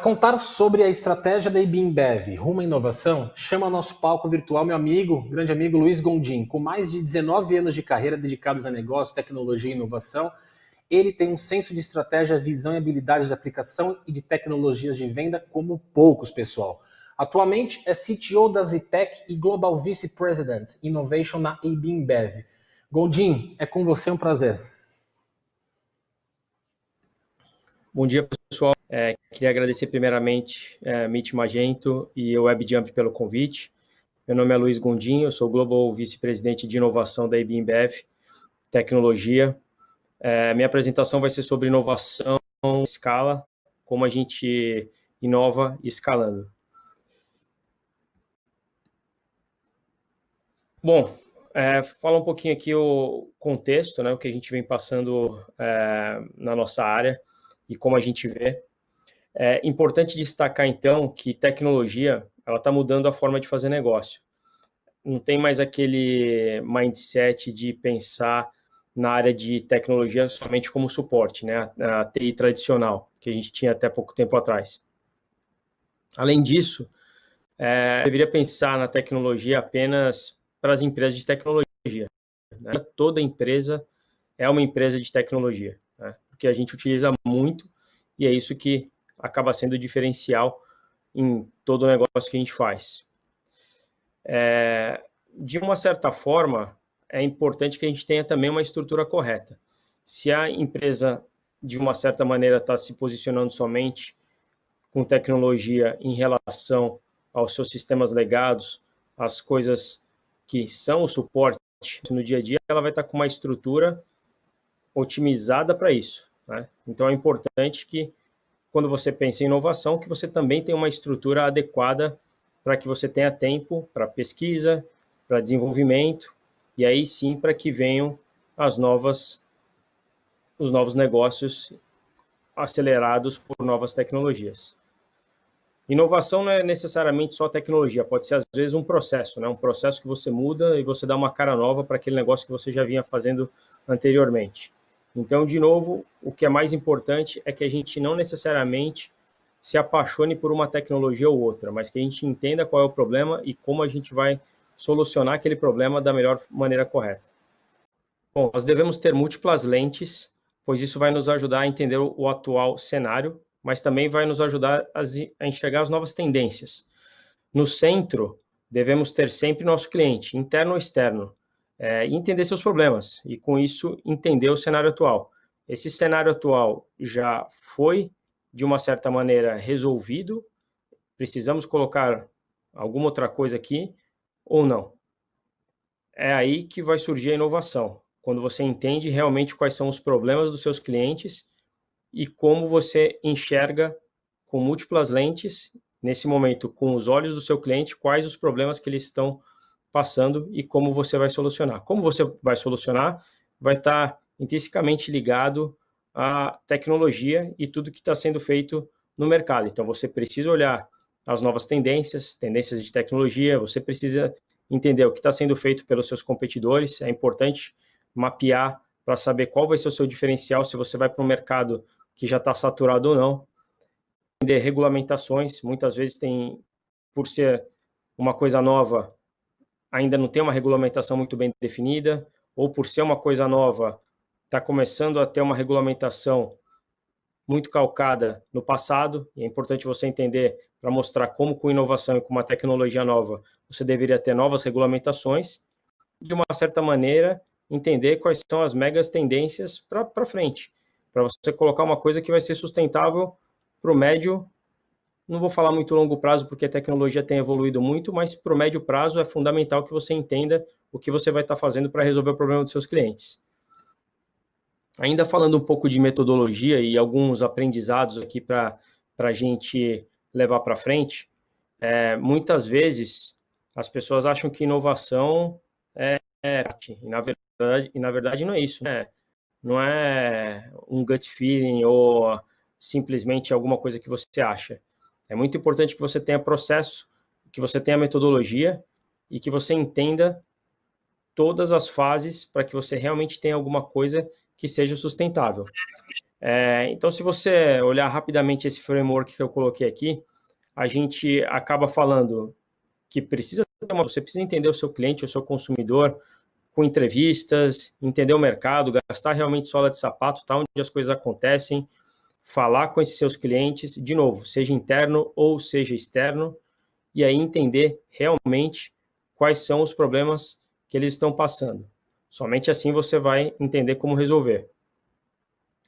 contar sobre a estratégia da IB InBev rumo à inovação, chama ao nosso palco virtual meu amigo, grande amigo Luiz Gondim. Com mais de 19 anos de carreira dedicados a negócio, tecnologia e inovação, ele tem um senso de estratégia, visão e habilidade de aplicação e de tecnologias de venda como poucos, pessoal. Atualmente é CTO da Zitec e Global Vice President Innovation na IB InBev. Gondim, é com você, um prazer. Bom dia, pessoal. Queria agradecer primeiramente Meet Magento e o WebJump pelo convite. Meu nome é Luiz Gondim, eu sou Global Vice-Presidente de Inovação da IB InBev, Tecnologia. Minha apresentação vai ser sobre inovação em escala, como a gente inova escalando. Bom, falar um pouquinho aqui o contexto, né, o que a gente vem passando na nossa área e como a gente vê. É importante destacar, então, que tecnologia está mudando a forma de fazer negócio. Não tem mais aquele mindset de pensar na área de tecnologia somente como suporte, né? A TI tradicional, que a gente tinha até pouco tempo atrás. Além disso, deveria pensar na tecnologia apenas para as empresas de tecnologia, né? Toda empresa é uma empresa de tecnologia, né? Porque a gente utiliza muito e é isso que acaba sendo o diferencial em todo o negócio que a gente faz. De uma certa forma, é importante que a gente tenha também uma estrutura correta. Se a empresa, de uma certa maneira, está se posicionando somente com tecnologia em relação aos seus sistemas legados, as coisas que são o suporte no dia a dia, ela vai estar com uma estrutura otimizada para isso, né? Então, é importante que, quando você pensa em inovação, que você também tenha uma estrutura adequada para que você tenha tempo para pesquisa, para desenvolvimento, e aí sim para que venham os novos negócios acelerados por novas tecnologias. Inovação não é necessariamente só tecnologia, pode ser às vezes um processo, né? Um processo que você muda e você dá uma cara nova para aquele negócio que você já vinha fazendo anteriormente. Então, de novo, o que é mais importante é que a gente não necessariamente se apaixone por uma tecnologia ou outra, mas que a gente entenda qual é o problema e como a gente vai solucionar aquele problema da melhor maneira correta. Bom, nós devemos ter múltiplas lentes, pois isso vai nos ajudar a entender o atual cenário, mas também vai nos ajudar a enxergar as novas tendências. No centro, devemos ter sempre nosso cliente, interno ou externo, e entender seus problemas, e com isso entender o cenário atual. Esse cenário atual já foi, de uma certa maneira, resolvido, precisamos colocar alguma outra coisa aqui, ou não. É aí que vai surgir a inovação, quando você entende realmente quais são os problemas dos seus clientes e como você enxerga com múltiplas lentes, nesse momento, com os olhos do seu cliente, quais os problemas que eles estão passando e como você vai solucionar. Como você vai solucionar vai estar intrinsecamente ligado à tecnologia e tudo que está sendo feito no mercado. Então, você precisa olhar as novas tendências de tecnologia, você precisa entender o que está sendo feito pelos seus competidores, é importante mapear para saber qual vai ser o seu diferencial, se você vai para um mercado que já está saturado ou não, entender regulamentações, muitas vezes por ser uma coisa nova, ainda não tem uma regulamentação muito bem definida, ou por ser uma coisa nova, está começando a ter uma regulamentação muito calcada no passado, e é importante você entender para mostrar como com inovação e com uma tecnologia nova, você deveria ter novas regulamentações, de uma certa maneira, entender quais são as megas tendências para frente, para você colocar uma coisa que vai ser sustentável para o médio, não vou falar muito longo prazo, porque a tecnologia tem evoluído muito, mas para o médio prazo é fundamental que você entenda o que você vai estar fazendo para resolver o problema dos seus clientes. Ainda falando um pouco de metodologia e alguns aprendizados aqui para a gente levar para frente, muitas vezes as pessoas acham que inovação e na verdade não é isso, né? Não é um gut feeling ou simplesmente alguma coisa que você acha. É muito importante que você tenha processo, que você tenha metodologia e que você entenda todas as fases para que você realmente tenha alguma coisa que seja sustentável. Então, se você olhar rapidamente esse framework que eu coloquei aqui, a gente acaba falando que você precisa entender o seu cliente, o seu consumidor, com entrevistas, entender o mercado, gastar realmente sola de sapato, tá, onde as coisas acontecem, falar com esses seus clientes, de novo, seja interno ou seja externo, e aí entender realmente quais são os problemas que eles estão passando. Somente assim você vai entender como resolver.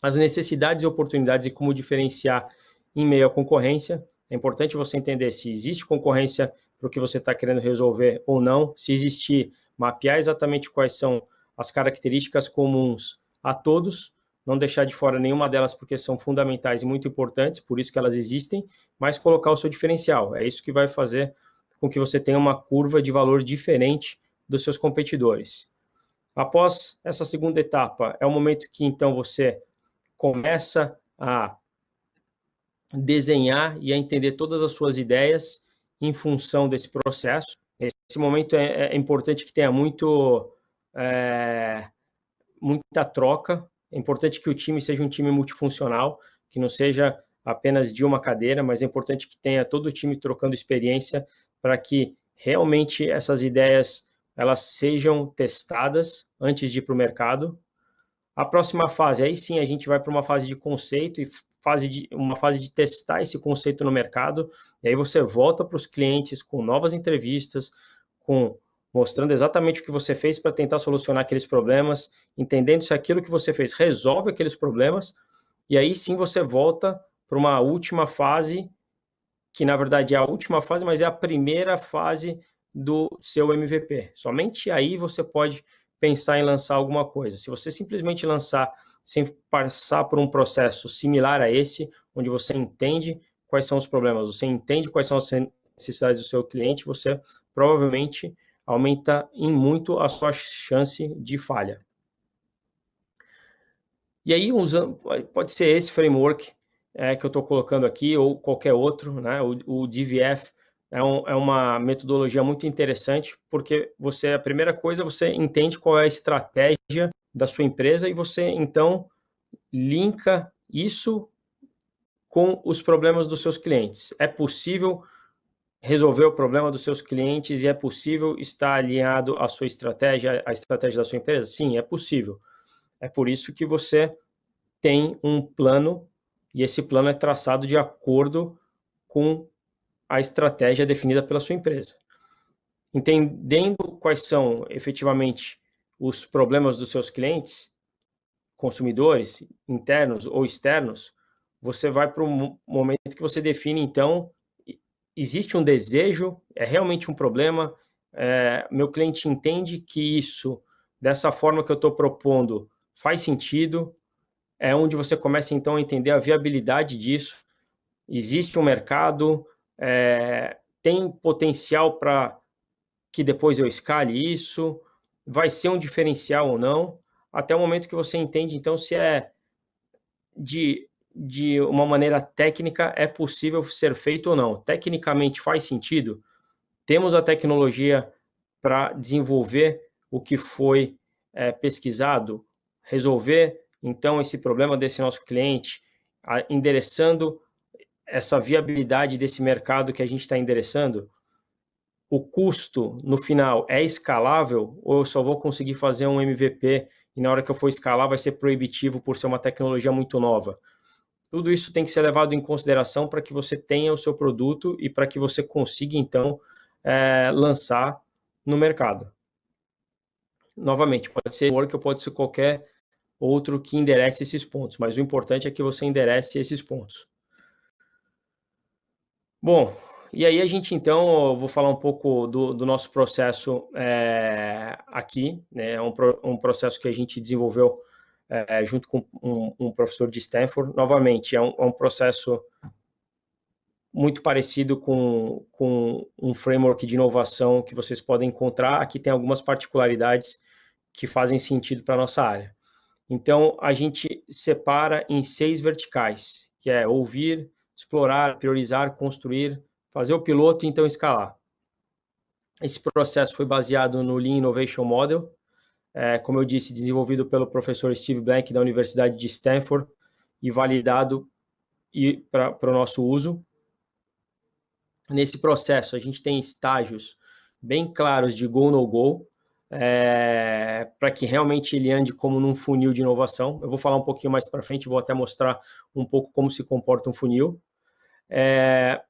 As necessidades e oportunidades e como diferenciar em meio à concorrência. É importante você entender se existe concorrência para o que você está querendo resolver ou não. Se existir, mapear exatamente quais são as características comuns a todos, não deixar de fora nenhuma delas porque são fundamentais e muito importantes, por isso que elas existem, mas colocar o seu diferencial. É isso que vai fazer com que você tenha uma curva de valor diferente dos seus competidores. Após essa segunda etapa, é o momento que então você começa a desenhar e a entender todas as suas ideias em função desse processo. Esse momento é importante que tenha muita troca. É importante que o time seja um time multifuncional, que não seja apenas de uma cadeira, mas é importante que tenha todo o time trocando experiência para que realmente essas ideias elas sejam testadas antes de ir para o mercado. A próxima fase, aí sim a gente vai para uma fase de conceito e uma fase de testar esse conceito no mercado, e aí você volta para os clientes com novas entrevistas, mostrando exatamente o que você fez para tentar solucionar aqueles problemas, entendendo se aquilo que você fez resolve aqueles problemas, e aí sim você volta para uma última fase, que na verdade é a última fase, mas é a primeira fase do seu MVP. Somente aí você pode pensar em lançar alguma coisa. Se você simplesmente lançar sem passar por um processo similar a esse, onde você entende quais são os problemas, você entende quais são as necessidades do seu cliente, você provavelmente aumenta em muito a sua chance de falha. E aí, pode ser esse framework que eu estou colocando aqui, ou qualquer outro, né? O DVF é uma metodologia muito interessante, porque a primeira coisa, você entende qual é a estratégia da sua empresa e você, então, linka isso com os problemas dos seus clientes. É possível resolver o problema dos seus clientes e é possível estar alinhado à sua estratégia, à estratégia da sua empresa? Sim, é possível. É por isso que você tem um plano e esse plano é traçado de acordo com a estratégia definida pela sua empresa. Entendendo quais são efetivamente os problemas dos seus clientes, consumidores, internos ou externos, você vai para um momento que você define, então, existe um desejo, é realmente um problema, meu cliente entende que isso, dessa forma que eu estou propondo, faz sentido, é onde você começa, então, a entender a viabilidade disso, existe um mercado, tem potencial para que depois eu escale isso, vai ser um diferencial ou não, até o momento que você entende, então, se é de uma maneira técnica é possível ser feito ou não. Tecnicamente faz sentido? Temos a tecnologia para desenvolver o que foi pesquisado, resolver, então, esse problema desse nosso cliente, endereçando essa viabilidade desse mercado que a gente está endereçando? O custo, no final, é escalável ou eu só vou conseguir fazer um MVP e na hora que eu for escalar vai ser proibitivo por ser uma tecnologia muito nova? Tudo isso tem que ser levado em consideração para que você tenha o seu produto e para que você consiga, então, lançar no mercado. Novamente, pode ser work ou pode ser qualquer outro que enderece esses pontos, mas o importante é que você enderece esses pontos. Bom, e aí a gente, então, eu vou falar um pouco do nosso processo aqui, né? É um processo que a gente desenvolveu junto com um professor de Stanford. Novamente, é um processo muito parecido com um framework de inovação que vocês podem encontrar. Aqui tem algumas particularidades que fazem sentido para a nossa área. Então, a gente separa em 6 verticais, que é ouvir, explorar, priorizar, construir, fazer o piloto e então escalar. Esse processo foi baseado no Lean Innovation Model, como eu disse, desenvolvido pelo professor Steve Blank da Universidade de Stanford, e validado para o nosso uso. Nesse processo, a gente tem estágios bem claros de go, no go, para que realmente ele ande como num funil de inovação. Eu vou falar um pouquinho mais para frente, vou até mostrar um pouco como se comporta um funil.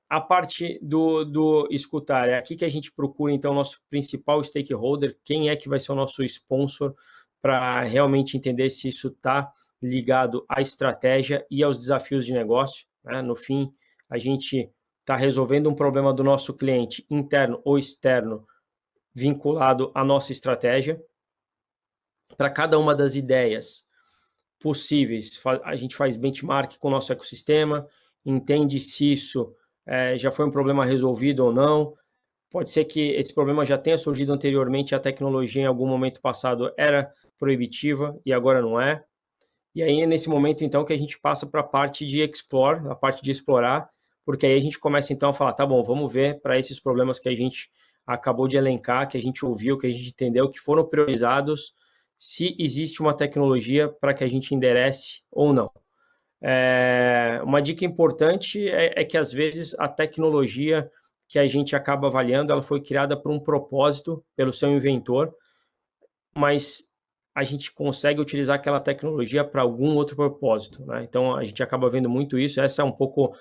A parte do escutar, é aqui que a gente procura, então, o nosso principal stakeholder, quem é que vai ser o nosso sponsor, para realmente entender se isso está ligado à estratégia e aos desafios de negócio, né? No fim, a gente está resolvendo um problema do nosso cliente, interno ou externo, vinculado à nossa estratégia. Para cada uma das ideias possíveis, a gente faz benchmark com o nosso ecossistema, entende se isso já foi um problema resolvido ou não. Pode ser que esse problema já tenha surgido anteriormente, a tecnologia em algum momento passado era proibitiva e agora não é. E aí é nesse momento, então, que a gente passa para a parte de explore, a parte de explorar, porque aí a gente começa, então, a falar, tá bom, vamos ver para esses problemas que a gente acabou de elencar, que a gente ouviu, que a gente entendeu, que foram priorizados, se existe uma tecnologia para que a gente enderece ou não. Uma dica importante é que, às vezes, a tecnologia que a gente acaba avaliando, ela foi criada por um propósito, pelo seu inventor, mas a gente consegue utilizar aquela tecnologia para algum outro propósito, né? Então, a gente acaba vendo muito isso. Essa é um pouco,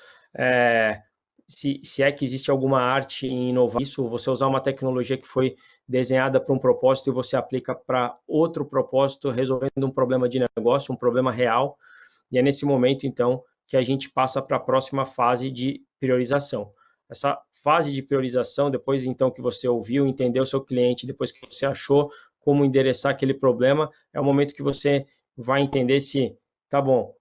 se é que existe alguma arte em inovar isso, você usar uma tecnologia que foi desenhada para um propósito e você aplica para outro propósito, resolvendo um problema de negócio, um problema real. E é nesse momento, então, que a gente passa para a próxima fase de priorização. Essa fase de priorização, depois, então, que você ouviu, entendeu o seu cliente, depois que você achou como endereçar aquele problema, é o momento que você vai entender se, tá bom,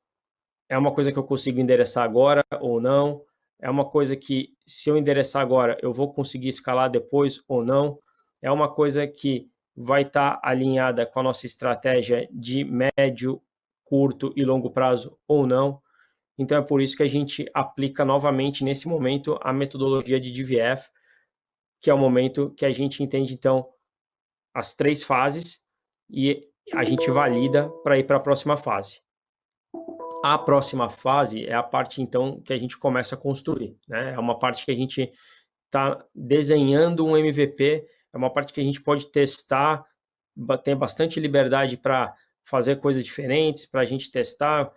é uma coisa que eu consigo endereçar agora ou não, é uma coisa que, se eu endereçar agora, eu vou conseguir escalar depois ou não, é uma coisa que vai estar alinhada com a nossa estratégia de médio, curto e longo prazo ou não. Então, é por isso que a gente aplica novamente, nesse momento, a metodologia de DVF, que é o momento que a gente entende, então, as 3 fases e a gente valida para ir para a próxima fase. A próxima fase é a parte, então, que a gente começa a construir, né? É uma parte que a gente está desenhando um MVP, é uma parte que a gente pode testar, tem bastante liberdade para fazer coisas diferentes, para a gente testar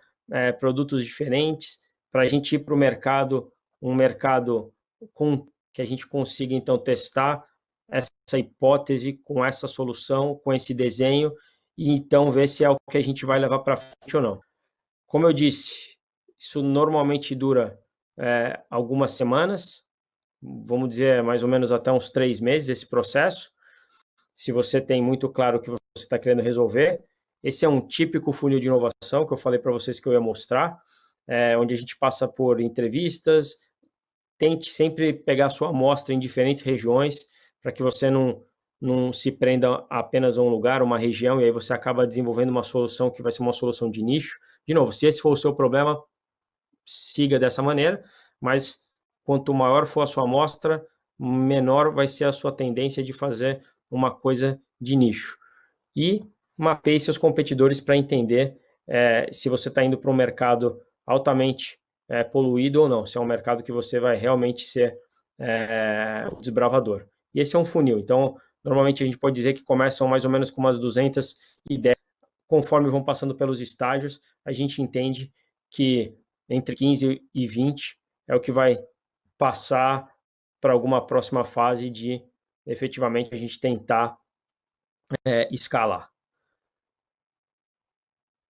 produtos diferentes, para a gente ir para o mercado, um mercado que a gente consiga, então, testar essa hipótese com essa solução, com esse desenho, e então ver se é o que a gente vai levar para frente ou não. Como eu disse, isso normalmente dura algumas semanas, vamos dizer mais ou menos até uns 3 meses esse processo, se você tem muito claro o que você está querendo resolver. Esse é um típico funil de inovação que eu falei para vocês que eu ia mostrar, onde a gente passa por entrevistas, tente sempre pegar a sua amostra em diferentes regiões, para que você não se prenda apenas a um lugar, uma região, e aí você acaba desenvolvendo uma solução que vai ser uma solução de nicho. De novo, se esse for o seu problema, siga dessa maneira, mas quanto maior for a sua amostra, menor vai ser a sua tendência de fazer uma coisa de nicho. E mapeie seus competidores para entender se você está indo para um mercado altamente poluído ou não, se é um mercado que você vai realmente ser desbravador. E esse é um funil. Então, normalmente a gente pode dizer que começam mais ou menos com umas 200 ideias. Conforme vão passando pelos estágios, a gente entende que entre 15 e 20 é o que vai passar para alguma próxima fase de, efetivamente, a gente tentar escalar.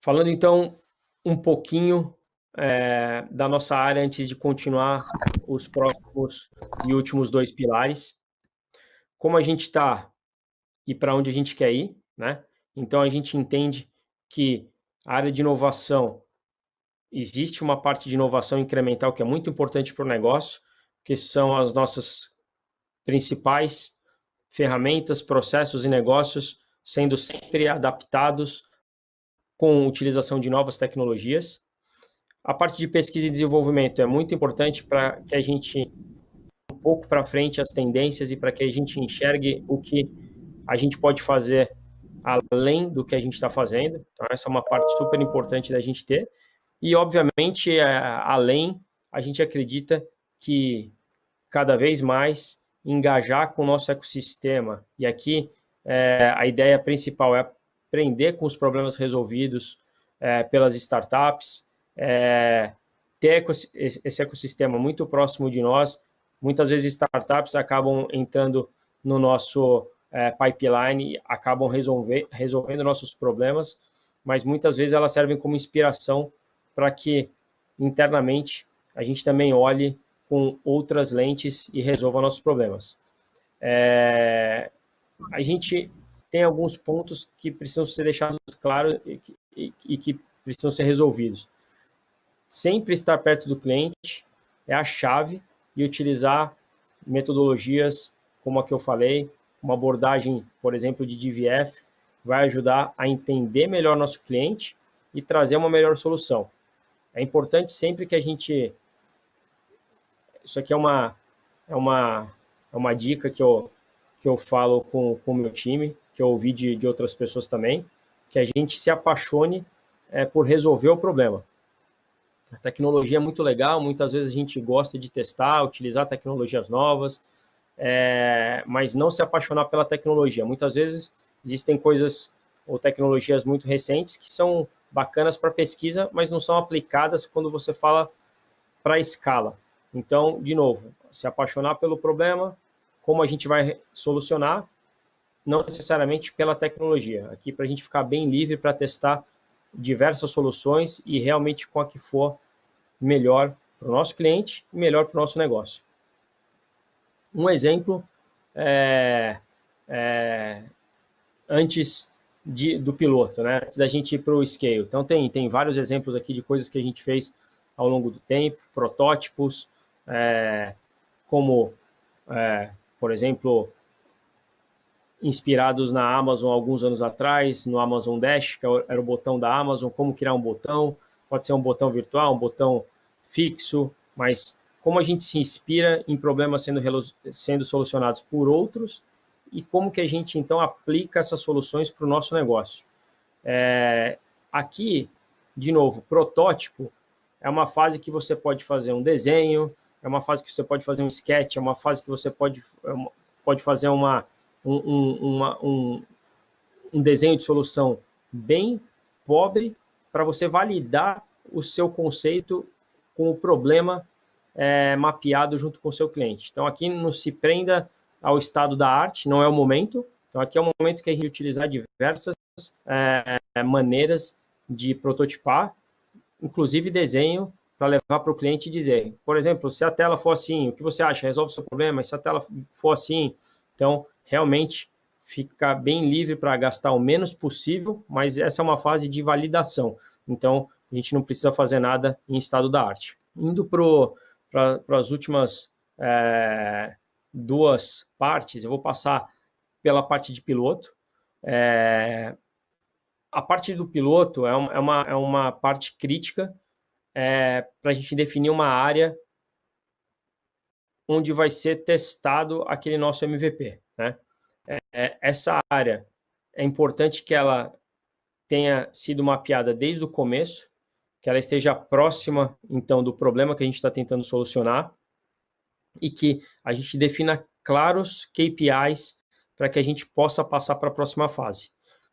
Falando, então, um pouquinho da nossa área antes de continuar os próximos e últimos 2 pilares. Como a gente está e para onde a gente quer ir, né? Então, a gente entende que a área de inovação, existe uma parte de inovação incremental que é muito importante para o negócio, que são as nossas principais ferramentas, processos e negócios sendo sempre adaptados com utilização de novas tecnologias. A parte de pesquisa e desenvolvimento é muito importante para que a gente um pouco para frente as tendências e para que a gente enxergue o que a gente pode fazer além do que a gente está fazendo. Então, essa é uma parte super importante da gente ter. E, obviamente, além, a gente acredita que cada vez mais engajar com o nosso ecossistema. E aqui a ideia principal é aprender com os problemas resolvidos pelas startups, ter esse ecossistema muito próximo de nós. Muitas vezes startups acabam entrando no nosso pipeline, acabam resolvendo nossos problemas, mas muitas vezes elas servem como inspiração para que internamente a gente também olhe com outras lentes e resolva nossos problemas. A gente tem alguns pontos que precisam ser deixados claros e que precisam ser resolvidos. Sempre estar perto do cliente é a chave e utilizar metodologias como a que eu falei, uma abordagem, por exemplo, de DVF, vai ajudar a entender melhor nosso cliente e trazer uma melhor solução. É importante sempre que a gente... Isso aqui é uma dica que eu falo com o meu time, que eu ouvi de outras pessoas também, que a gente se apaixone por resolver o problema. A tecnologia é muito legal, muitas vezes a gente gosta de testar, utilizar tecnologias novas, mas não se apaixonar pela tecnologia. Muitas vezes existem coisas ou tecnologias muito recentes que são bacanas para pesquisa, mas não são aplicadas quando você fala para escala. Então, de novo, se apaixonar pelo problema, como a gente vai solucionar, não necessariamente pela tecnologia. Aqui para a gente ficar bem livre para testar diversas soluções e realmente com a que for melhor para o nosso cliente e melhor para o nosso negócio. Um exemplo antes do piloto, né? Antes da gente ir para o scale. Então, tem vários exemplos aqui de coisas que a gente fez ao longo do tempo, protótipos, como, por exemplo, inspirados na Amazon alguns anos atrás, no Amazon Dash, que era o botão da Amazon, como criar um botão, pode ser um botão virtual, um botão fixo, mas como a gente se inspira em problemas sendo solucionados por outros e como que a gente, então, aplica essas soluções para o nosso negócio. Aqui, de novo, protótipo é uma fase que você pode fazer um desenho, é uma fase que você pode fazer um sketch, é uma fase que você pode fazer um desenho de solução bem pobre para você validar o seu conceito com o problema mapeado junto com o seu cliente. Então, aqui não se prenda ao estado da arte, não é o momento. Então, aqui é o momento que a gente utilizar diversas maneiras de prototipar, inclusive desenho, para levar para o cliente e dizer, por exemplo, se a tela for assim, o que você acha? Resolve o seu problema? E se a tela for assim? Então, realmente, fica bem livre para gastar o menos possível, mas essa é uma fase de validação. Então, a gente não precisa fazer nada em estado da arte. Indo para as últimas duas partes, eu vou passar pela parte de piloto. A parte do piloto é uma parte crítica para a gente definir uma área onde vai ser testado aquele nosso MVP, né? Essa área é importante que ela tenha sido mapeada desde o começo, que ela esteja próxima, então, do problema que a gente está tentando solucionar e que a gente defina claros KPIs para que a gente possa passar para a próxima fase.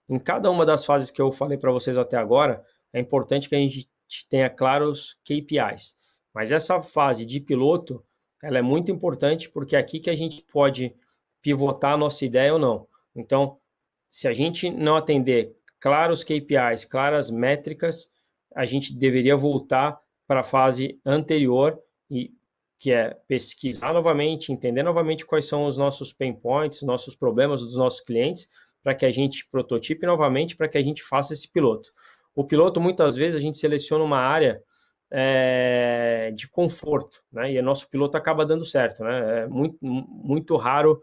Em cada uma das fases que eu falei para vocês até agora, é importante que a gente tenha claros KPIs. Mas essa fase de piloto, ela é muito importante porque é aqui que a gente pode pivotar a nossa ideia ou não. Então, se a gente não atender claros KPIs, claras métricas, a gente deveria voltar para a fase anterior, que é pesquisar novamente, entender novamente quais são os nossos pain points, nossos problemas dos nossos clientes, para que a gente prototipe novamente, para que a gente faça esse piloto. O piloto, muitas vezes, a gente seleciona uma área de conforto, né? E o nosso piloto acaba dando certo, né? É muito raro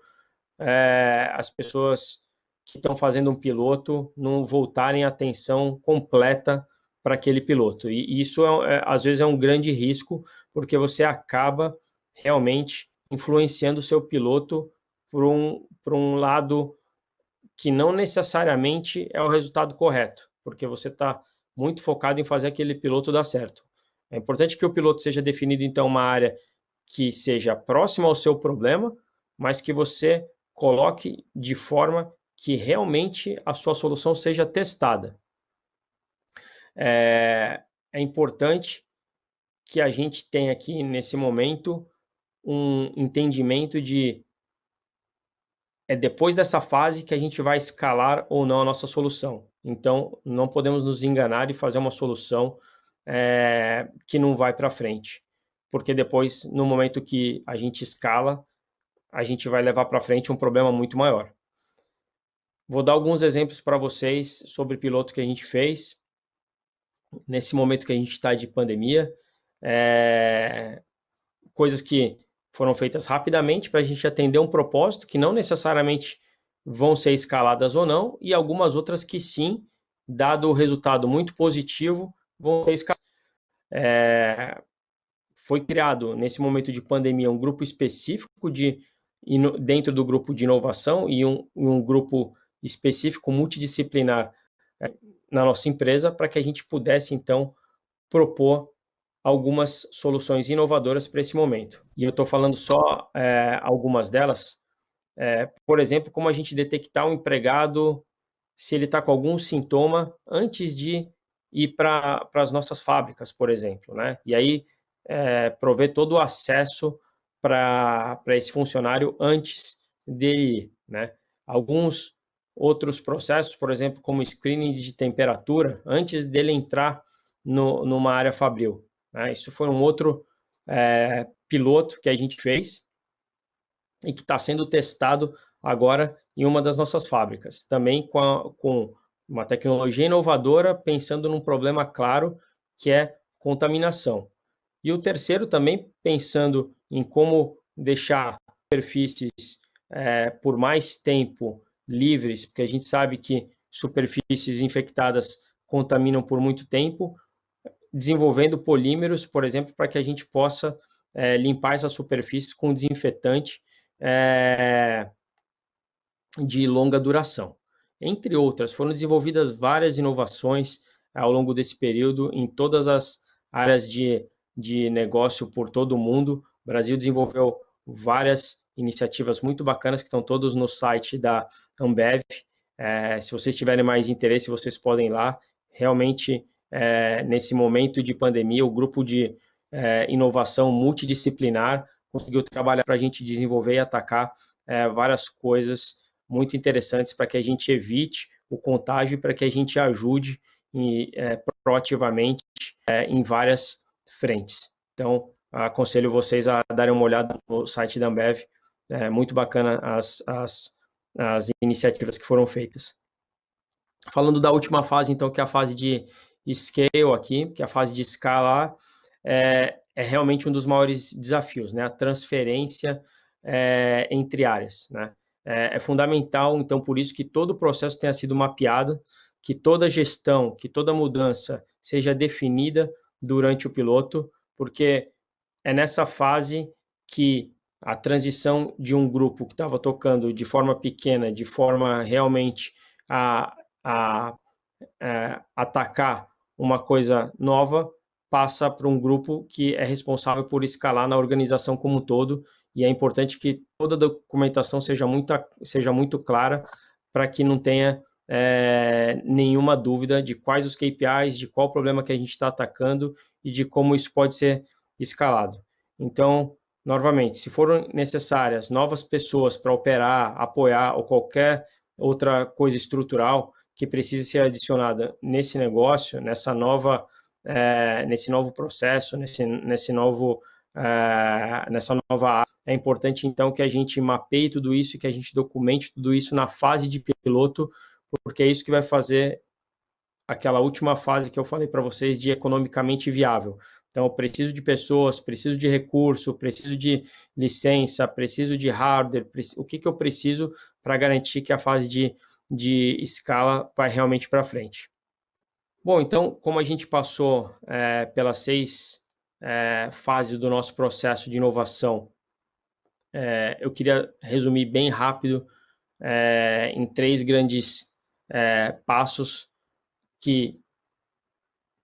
as pessoas que estão fazendo um piloto não voltarem a atenção completa para aquele piloto. E isso, às vezes, é um grande risco, porque você acaba realmente influenciando o seu piloto por um lado que não necessariamente é o resultado correto, porque você está muito focado em fazer aquele piloto dar certo. É importante que o piloto seja definido, então, uma área que seja próxima ao seu problema, mas que você coloque de forma que realmente a sua solução seja testada. É importante que a gente tenha aqui, nesse momento, um entendimento de depois dessa fase que a gente vai escalar ou não a nossa solução. Então, não podemos nos enganar e fazer uma solução que não vai para frente, porque depois, no momento que a gente escala, a gente vai levar para frente um problema muito maior. Vou dar alguns exemplos para vocês sobre piloto que a gente fez nesse momento que a gente está de pandemia, coisas que foram feitas rapidamente para a gente atender um propósito que não necessariamente vão ser escaladas ou não, e algumas outras que sim, dado o resultado muito positivo, vão ser escaladas. Foi criado, nesse momento de pandemia, um grupo específico dentro do grupo de inovação e um grupo específico multidisciplinar na nossa empresa para que a gente pudesse, então, propor algumas soluções inovadoras para esse momento. E eu estou falando só algumas delas. Por exemplo, como a gente detectar um empregado se ele está com algum sintoma antes de ir para as nossas fábricas, por exemplo, né? E aí prover todo o acesso para esse funcionário antes dele ir, né? Alguns outros processos, por exemplo, como screening de temperatura, antes dele entrar numa área fabril, né? Isso foi um outro piloto que a gente fez e que está sendo testado agora em uma das nossas fábricas, também com uma tecnologia inovadora, pensando num problema claro, que é contaminação. E o terceiro também pensando em como deixar superfícies por mais tempo livres, porque a gente sabe que superfícies infectadas contaminam por muito tempo, desenvolvendo polímeros, por exemplo, para que a gente possa limpar essas superfícies com desinfetante de longa duração. Entre outras, foram desenvolvidas várias inovações ao longo desse período em todas as áreas de negócio por todo o mundo. O Brasil desenvolveu várias iniciativas muito bacanas que estão todos no site da Ambev. Se vocês tiverem mais interesse, vocês podem ir lá. Realmente, nesse momento de pandemia, o grupo de inovação multidisciplinar conseguiu trabalhar para a gente desenvolver e atacar várias coisas muito interessantes para que a gente evite o contágio e para que a gente ajude proativamente em várias frentes. Então, aconselho vocês a darem uma olhada no site da Ambev. Muito bacana as iniciativas que foram feitas. Falando da última fase, então, que é a fase de scale aqui, que é a fase de escalar, é realmente um dos maiores desafios, né? A transferência entre áreas, né? É fundamental, então, por isso que todo o processo tenha sido mapeado, que toda gestão, que toda mudança seja definida durante o piloto, porque é nessa fase que a transição de um grupo que estava tocando de forma pequena, de forma realmente a atacar uma coisa nova, passa para um grupo que é responsável por escalar na organização como um todo, e é importante que toda a documentação seja muito clara para que não tenha nenhuma dúvida de quais os KPIs, de qual problema que a gente está atacando e de como isso pode ser escalado. Então, novamente, se forem necessárias novas pessoas para operar, apoiar ou qualquer outra coisa estrutural que precise ser adicionada nesse negócio, nesse novo processo, nessa nova área, é importante, então, que a gente mapeie tudo isso e que a gente documente tudo isso na fase de piloto, porque é isso que vai fazer aquela última fase que eu falei para vocês de economicamente viável. Então, eu preciso de pessoas, preciso de recurso, preciso de licença, preciso de hardware, o que eu preciso para garantir que a fase de escala vai realmente para frente. Bom, então, como a gente passou pelas 6 fases do nosso processo de inovação, eu queria resumir bem rápido em 3 grandes passos que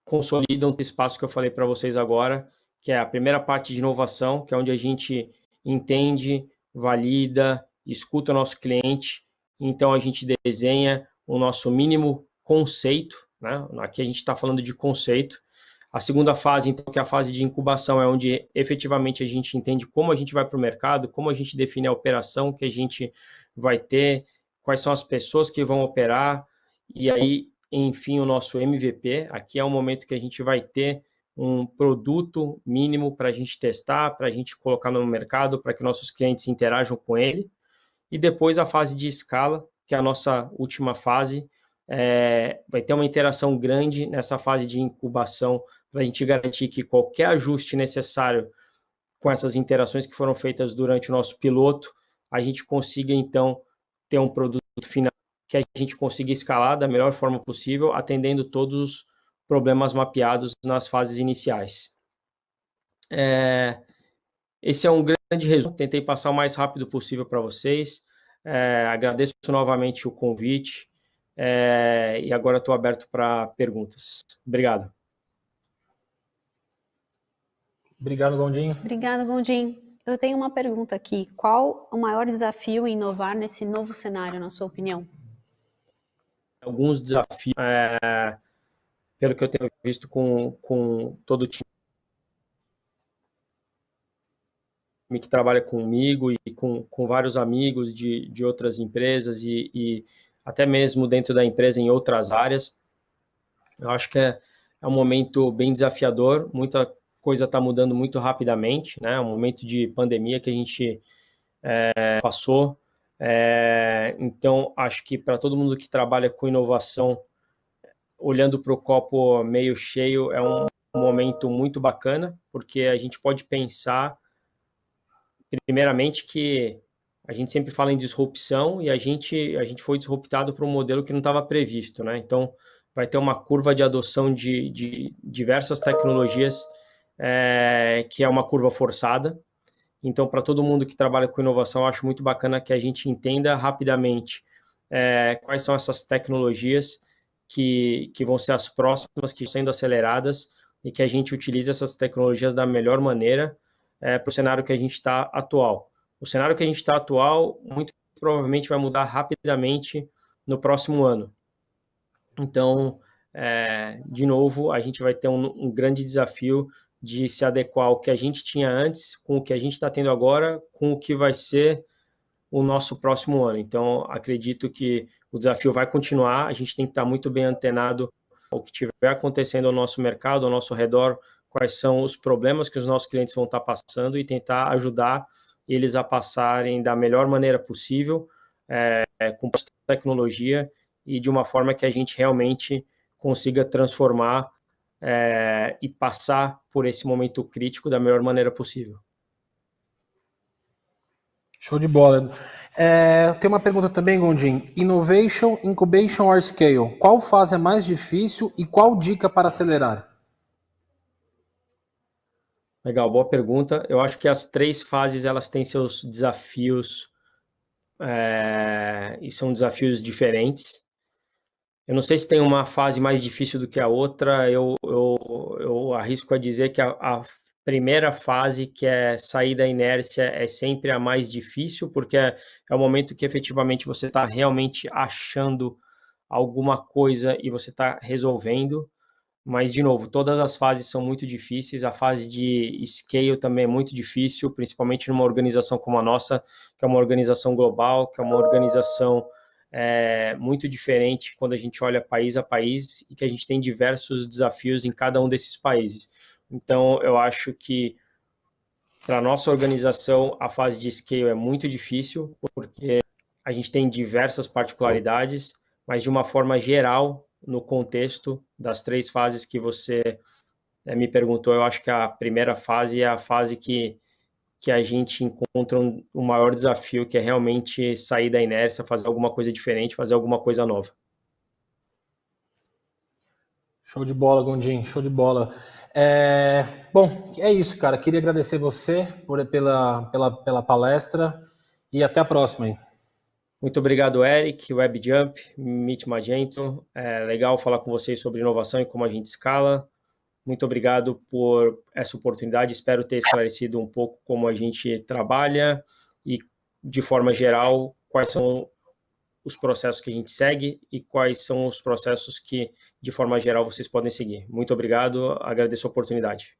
consolidam esse espaço que eu falei para vocês agora, que é a primeira parte de inovação, que é onde a gente entende, valida, escuta o nosso cliente, então a gente desenha o nosso mínimo conceito, né? Aqui a gente está falando de conceito. A segunda fase, então, que é a fase de incubação, é onde efetivamente a gente entende como a gente vai para o mercado, como a gente define a operação que a gente vai ter, quais são as pessoas que vão operar, e aí, enfim, o nosso MVP. Aqui é o momento que a gente vai ter um produto mínimo para a gente testar, para a gente colocar no mercado, para que nossos clientes interajam com ele. E depois a fase de escala, que é a nossa última fase, vai ter uma interação grande nessa fase de incubação, para a gente garantir que qualquer ajuste necessário com essas interações que foram feitas durante o nosso piloto, a gente consiga, então, ter um produto final que a gente consiga escalar da melhor forma possível, atendendo todos os problemas mapeados nas fases iniciais. Esse é um grande resumo, tentei passar o mais rápido possível para vocês. Agradeço novamente o convite e agora estou aberto para perguntas. Obrigado. Obrigado, Gondim. Obrigada, Gondim. Eu tenho uma pergunta aqui. Qual o maior desafio em inovar nesse novo cenário, na sua opinião? Alguns desafios, pelo que eu tenho visto com todo o time que trabalha comigo e com vários amigos de outras empresas e até mesmo dentro da empresa em outras áreas. Eu acho que é um momento bem desafiador, muita coisa está mudando muito rapidamente, né? Um momento de pandemia que a gente passou. Então, acho que para todo mundo que trabalha com inovação, olhando para o copo meio cheio, é um momento muito bacana, porque a gente pode pensar, primeiramente, que a gente sempre fala em disrupção e a gente foi disruptado para um modelo que não estava previsto, né? Então, vai ter uma curva de adoção de diversas tecnologias que é uma curva forçada. Então, para todo mundo que trabalha com inovação, eu acho muito bacana que a gente entenda rapidamente quais são essas tecnologias que vão ser as próximas, que estão sendo aceleradas, e que a gente utilize essas tecnologias da melhor maneira para o cenário que a gente está atual. O cenário que a gente está atual, muito provavelmente vai mudar rapidamente no próximo ano. Então, de novo, a gente vai ter um grande desafio de se adequar ao que a gente tinha antes, com o que a gente está tendo agora, com o que vai ser o nosso próximo ano. Então, acredito que o desafio vai continuar, a gente tem que estar muito bem antenado ao que estiver acontecendo ao nosso mercado, ao nosso redor, quais são os problemas que os nossos clientes vão estar passando e tentar ajudar eles a passarem da melhor maneira possível, com tecnologia e de uma forma que a gente realmente consiga transformar e passar por esse momento crítico da melhor maneira possível. Show de bola. Tem uma pergunta também, Gondim. Innovation, Incubation or Scale? Qual fase é mais difícil e qual dica para acelerar? Legal, boa pergunta. Eu acho que as três fases elas têm seus desafios e são desafios diferentes. Eu não sei se tem uma fase mais difícil do que a outra. Eu arrisco a dizer que a primeira fase, que é sair da inércia, é sempre a mais difícil, porque é o momento que efetivamente você está realmente achando alguma coisa e você está resolvendo. Mas, de novo, todas as fases são muito difíceis. A fase de scale também é muito difícil, principalmente numa organização como a nossa, que é uma organização global, que é uma organização muito diferente quando a gente olha país a país e que a gente tem diversos desafios em cada um desses países. Então, eu acho que para a nossa organização a fase de scale é muito difícil, porque a gente tem diversas particularidades, mas de uma forma geral, no contexto das três fases que você me perguntou, eu acho que a primeira fase é a fase que a gente encontra um maior desafio, que é realmente sair da inércia, fazer alguma coisa diferente, fazer alguma coisa nova. Show de bola, Gondim, show de bola. Bom, é isso, cara. Queria agradecer você pela palestra e até a próxima aí. Muito obrigado, Eric, WebJump, Meet Magento. É legal falar com vocês sobre inovação e como a gente escala. Muito obrigado por essa oportunidade. Espero ter esclarecido um pouco como a gente trabalha e, de forma geral, quais são os processos que a gente segue e quais são os processos que, de forma geral, vocês podem seguir. Muito obrigado, agradeço a oportunidade.